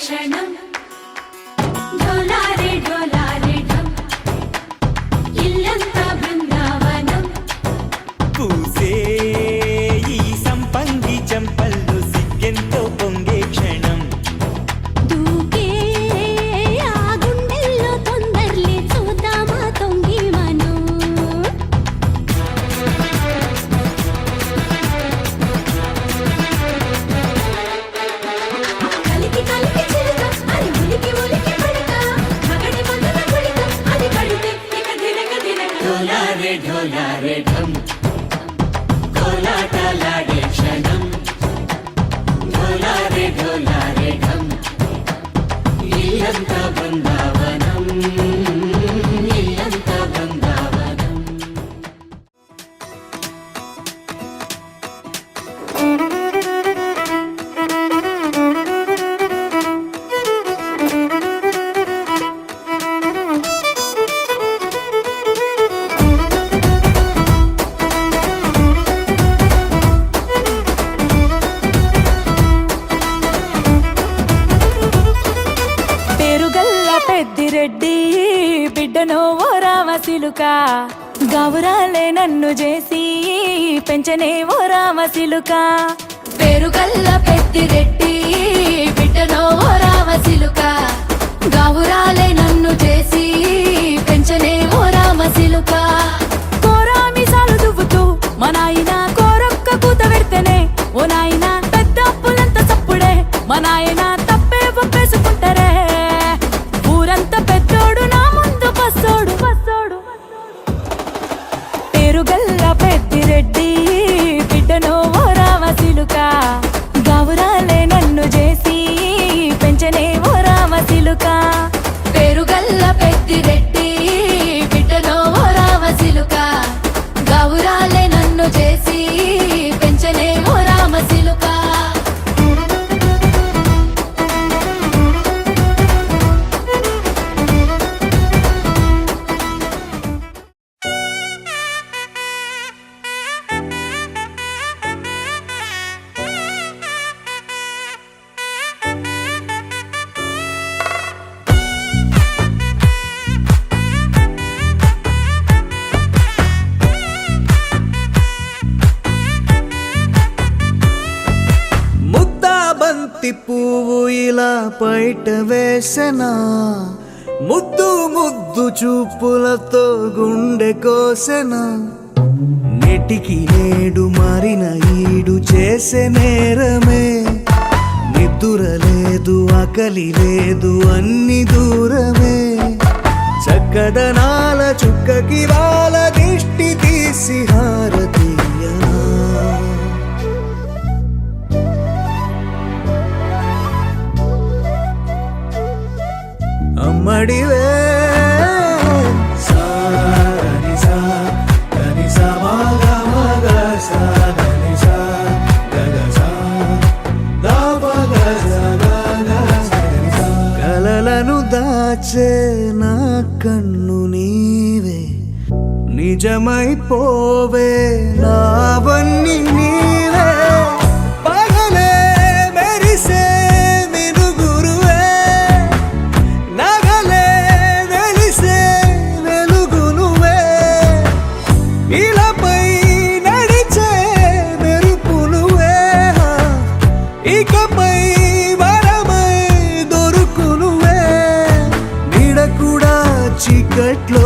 క్షణం ఢోలారే ఢోలారే ఢం ఇల్లంతా బృందావనం పూసే ఈ సంపంగి చంపల్లో సిగ్గెంతో పొంగే క్షణం దూకే ఆ గుండెల్లో తొందర్లే చూద్దామా తొంగి మనం కలికి కలికి చిలుక అది ఉలికి ఉలికి పడక మగడి మదన గుళిక అది కడితే ఇక దినక దినక ఢోలారే ఢోలారే ఢం కోలాటలాడే క్షణం ఢోలారే ఢోలారే ఢం ఇల్లంతా బృందావనం ఇల్లంతా బృందావనం పేరుగల్ల పెద్దిరెడ్డి బిడ్డనో ఓ రామసిలుక గౌరాలే నన్ను చేసి పెంచనే ఓ రామసిలుక పేరుగల్ల పెద్దిరెడ్డి బిడ్డనో ఓ రామసిలుక గౌరాలే నన్ను చేసి పెంచనే ఓ రామసిలుక కోరామిసాలు దువ్వుతూ మా నాయన కోరొక్క కూత పెడితేనే ఓ నాయన పెద్ద అప్పులంత చప్పుడే మా నాయన తప్పే ఒప్పేసుకుంటారే ఊరంతా పెద్దోడు నా ముందు బస్సోడు బస్సోడు పేరుగల్ల పెద్దిరెడ్డి బిడ్డనో ఓ రామసిలుక గౌరాలే నన్ను చేసి పెంచనే ఓ రామసిలుక పేరుగల్ల పెద్దిరెడ్డి బిడ్డనో ఓ రామసిలుక గౌరాలే నన్ను చేసి పెంచనే ఓ రామసిలుక ముద్దా బంతి పువ్వు ఇలా బయట వేసెనా ముద్దు ముద్దు చూపులతో గుండె కోసెనా నెటికి నేడు మారిన ఈడు చేసే నేరమే నిద్దుర లేదు ఆకలి లేదు అన్ని దూరమే చక్కదనాల చుక్కకి వాళ్ళ దిష్టి తీసి హారతీయనా అమ్మడివే కలలను దాచే నా కన్ను నీవే నిజమైపోవే నావన్నీ నీవే పగలే మెరిసే మినుగురువే నగలే వెలిసే వెలుగు నువ్వే ఇలాపై నడిచే మెరుపు నువ్వే ఇకపై వరమై దొరుకు నువ్వే నీడ కూడా చీకట్లో